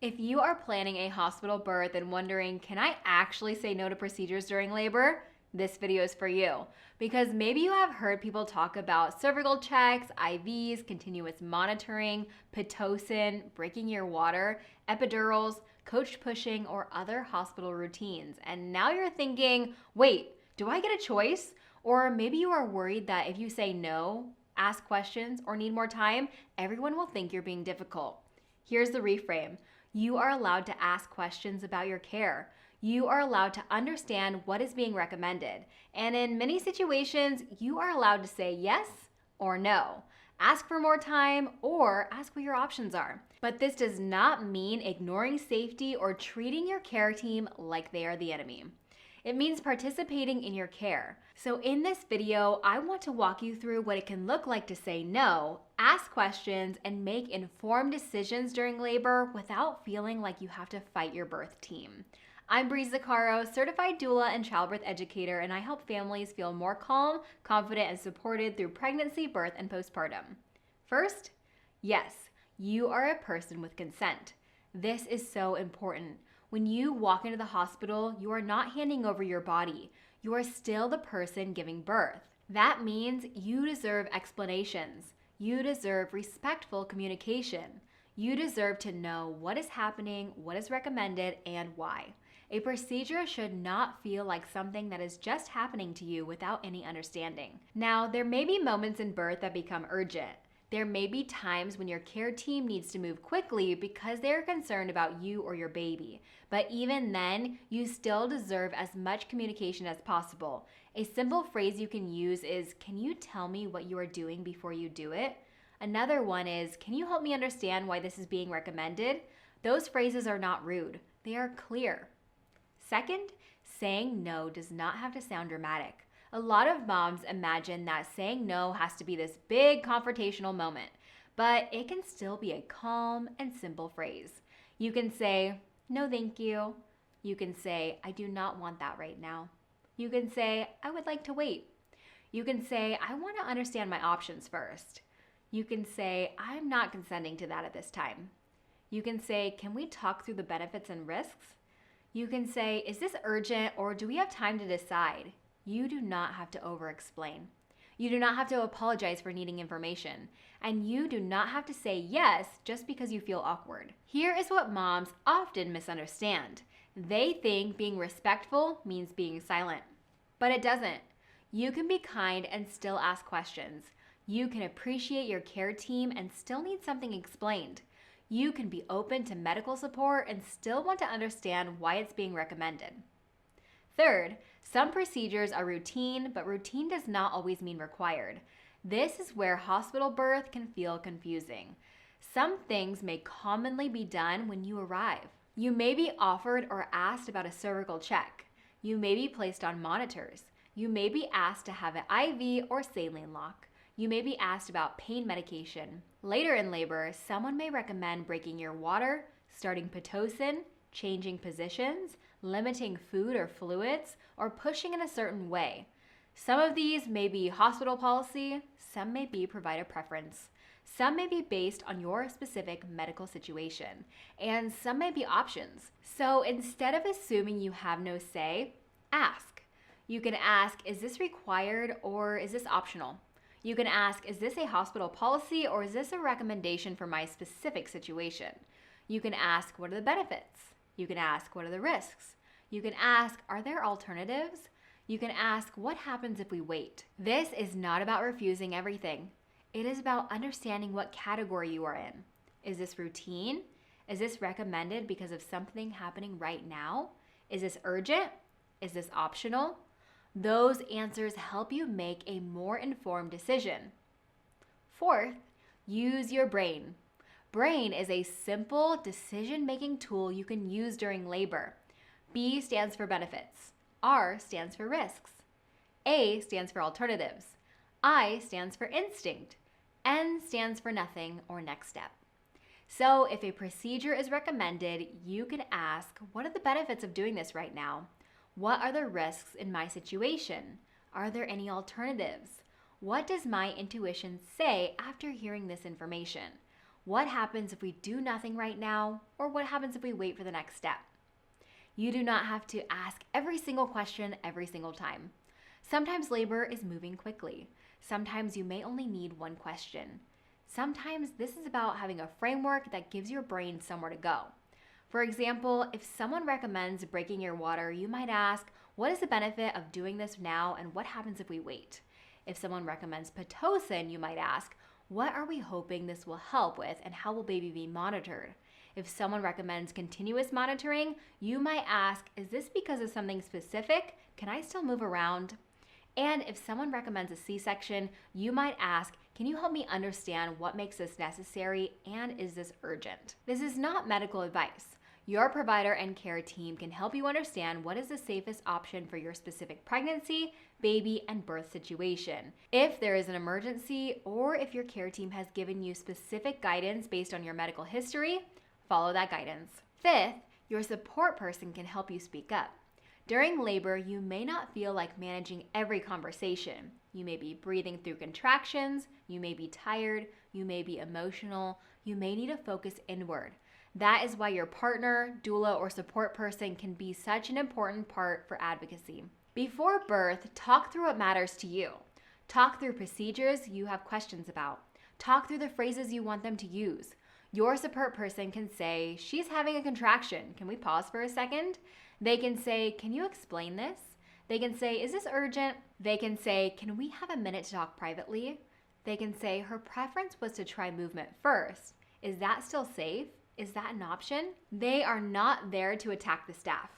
If you are planning a hospital birth and wondering, can I actually say no to procedures during labor? This video is for you. Because maybe you have heard people talk about cervical checks, IVs, continuous monitoring, Pitocin, breaking your water, epidurals, coach pushing, or other hospital routines. And now you're thinking, wait, do I get a choice? Or maybe you are worried that if you say no, ask questions, or need more time, everyone will think you're being difficult. Here's the reframe. You are allowed to ask questions about your care. You are allowed to understand what is being recommended. And in many situations, you are allowed to say yes or no. Ask for more time or ask what your options are. But this does not mean ignoring safety or treating your care team like they are the enemy. It means participating in your care. So in this video, I want to walk you through what it can look like to say no, ask questions, and make informed decisions during labor without feeling like you have to fight your birth team. I'm Breezy Birth, certified doula and childbirth educator, and I help families feel more calm, confident, and supported through pregnancy, birth, and postpartum. First, yes, you are a person with consent. This is so important. When you walk into the hospital, you are not handing over your body. You are still the person giving birth. That means you deserve explanations. You deserve respectful communication. You deserve to know what is happening, what is recommended, and why. A procedure should not feel like something that is just happening to you without any understanding. Now, there may be moments in birth that become urgent. There may be times when your care team needs to move quickly because they're concerned about you or your baby. But even then, you still deserve as much communication as possible. A simple phrase you can use is, "Can you tell me what you are doing before you do it?" Another one is, "Can you help me understand why this is being recommended?" Those phrases are not rude. They are clear. Second, saying no does not have to sound dramatic. A lot of moms imagine that saying no has to be this big confrontational moment, but it can still be a calm and simple phrase. You can say, "No, thank you." You can say, "I do not want that right now." You can say, "I would like to wait." You can say, "I want to understand my options first." You can say, "I'm not consenting to that at this time." You can say, "Can we talk through the benefits and risks?" You can say, "Is this urgent or do we have time to decide?" You do not have to over-explain. You do not have to apologize for needing information. And you do not have to say yes just because you feel awkward. Here is what moms often misunderstand. They think being respectful means being silent. But it doesn't. You can be kind and still ask questions. You can appreciate your care team and still need something explained. You can be open to medical support and still want to understand why it's being recommended. Third, some procedures are routine, but routine does not always mean required. This is where hospital birth can feel confusing. Some things may commonly be done when you arrive. You may be offered or asked about a cervical check. You may be placed on monitors. You may be asked to have an IV or saline lock. You may be asked about pain medication. Later in labor, someone may recommend breaking your water, starting Pitocin, changing positions, limiting food or fluids, or pushing in a certain way. Some of these may be hospital policy, some may be provider preference. Some may be based on your specific medical situation, and some may be options. So instead of assuming you have no say, ask. You can ask, "Is this required or is this optional?" You can ask, "Is this a hospital policy or is this a recommendation for my specific situation?" You can ask, "What are the benefits?" You can ask, "What are the risks?" You can ask, "Are there alternatives?" You can ask, "What happens if we wait?" This is not about refusing everything. It is about understanding what category you are in. Is this routine? Is this recommended because of something happening right now? Is this urgent? Is this optional? Those answers help you make a more informed decision. Fourth, use your brain. Brain is a simple decision-making tool you can use during labor. B stands for benefits. R stands for risks. A stands for alternatives. I stands for instinct. N stands for nothing or next step. So if a procedure is recommended, you can ask, what are the benefits of doing this right now? What are the risks in my situation? Are there any alternatives? What does my intuition say after hearing this information? What happens if we do nothing right now? Or what happens if we wait for the next step? You do not have to ask every single question every single time. Sometimes labor is moving quickly. Sometimes you may only need one question. Sometimes this is about having a framework that gives your brain somewhere to go. For example, if someone recommends breaking your water, you might ask, what is the benefit of doing this now and what happens if we wait? If someone recommends Pitocin, you might ask, what are we hoping this will help with and how will baby be monitored? If someone recommends continuous monitoring, you might ask, is this because of something specific? Can I still move around? And if someone recommends a C-section, you might ask, can you help me understand what makes this necessary and is this urgent? This is not medical advice. Your provider and care team can help you understand what is the safest option for your specific pregnancy, baby, and birth situation. If there is an emergency or if your care team has given you specific guidance based on your medical history, follow that guidance. Fifth, your support person can help you speak up. During labor, you may not feel like managing every conversation. You may be breathing through contractions, you may be tired, you may be emotional, you may need to focus inward. That is why your partner, doula, or support person can be such an important part for advocacy. Before birth, talk through what matters to you. Talk through procedures you have questions about. Talk through the phrases you want them to use. Your support person can say, she's having a contraction. Can we pause for a second? They can say, can you explain this? They can say, is this urgent? They can say, can we have a minute to talk privately? They can say, her preference was to try movement first. Is that still safe? Is that an option? They are not there to attack the staff.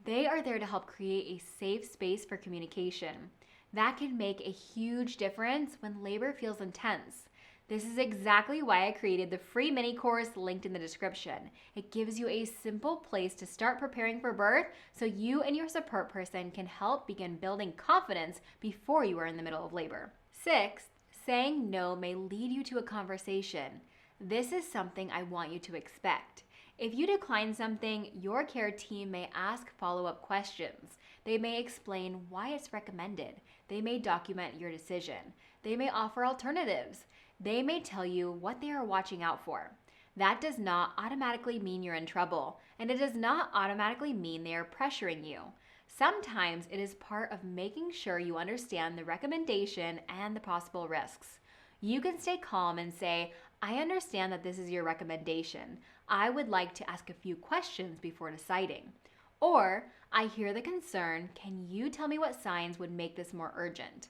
They are there to help create a safe space for communication. That can make a huge difference when labor feels intense. This is exactly why I created the free mini course linked in the description. It gives you a simple place to start preparing for birth so you and your support person can help begin building confidence before you are in the middle of labor. Sixth, saying no may lead you to a conversation. This is something I want you to expect. If you decline something, your care team may ask follow-up questions. They may explain why it's recommended. They may document your decision. They may offer alternatives. They may tell you what they are watching out for. That does not automatically mean you're in trouble, and it does not automatically mean they are pressuring you. Sometimes it is part of making sure you understand the recommendation and the possible risks. You can stay calm and say, I understand that this is your recommendation. I would like to ask a few questions before deciding. Or, I hear the concern, can you tell me what signs would make this more urgent?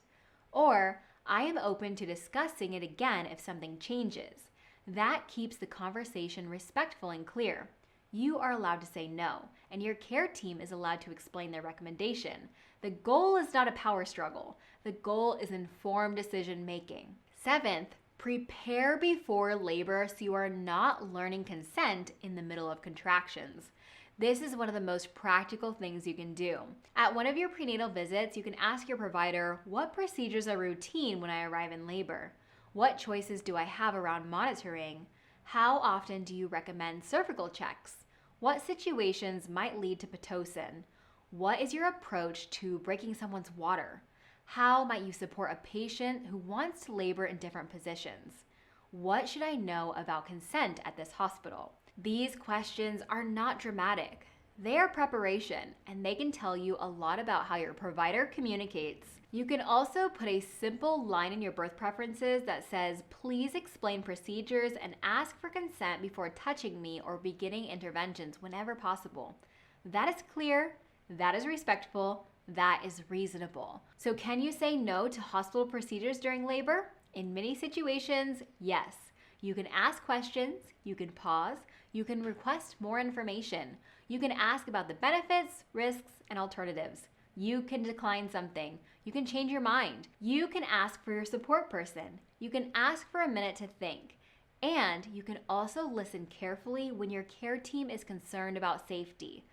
Or, I am open to discussing it again if something changes. That keeps the conversation respectful and clear. You are allowed to say no, and your care team is allowed to explain their recommendation. The goal is not a power struggle. The goal is informed decision making. Seventh, prepare before labor so you are not learning consent in the middle of contractions. This is one of the most practical things you can do. At one of your prenatal visits, you can ask your provider, what procedures are routine when I arrive in labor? What choices do I have around monitoring? How often do you recommend cervical checks? What situations might lead to Pitocin? What is your approach to breaking someone's water? How might you support a patient who wants to labor in different positions? What should I know about consent at this hospital? These questions are not dramatic. They are preparation, and they can tell you a lot about how your provider communicates. You can also put a simple line in your birth preferences that says, please explain procedures and ask for consent before touching me or beginning interventions whenever possible. That is clear, that is respectful, that is reasonable. So can you say no to hospital procedures during labor? In many situations, yes. You can ask questions, you can pause, you can request more information. You can ask about the benefits, risks, and alternatives. You can decline something. You can change your mind. You can ask for your support person. You can ask for a minute to think. And you can also listen carefully when your care team is concerned about safety.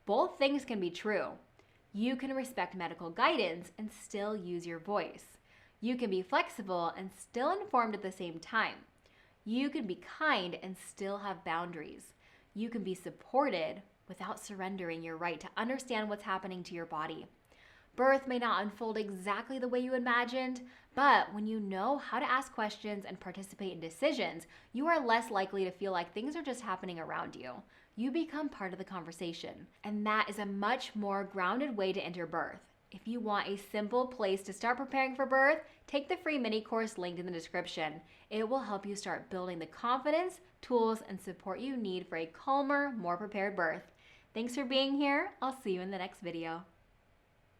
Both things can be true. You can respect medical guidance and still use your voice. You can be flexible and still informed at the same time. You can be kind and still have boundaries. You can be supported without surrendering your right to understand what's happening to your body. Birth may not unfold exactly the way you imagined, but when you know how to ask questions and participate in decisions, you are less likely to feel like things are just happening around you. You become part of the conversation, and that is a much more grounded way to enter birth. If you want a simple place to start preparing for birth, take the free mini course linked in the description. It will help you start building the confidence, tools, and support you need for a calmer, more prepared birth. Thanks for being here. I'll see you in the next video.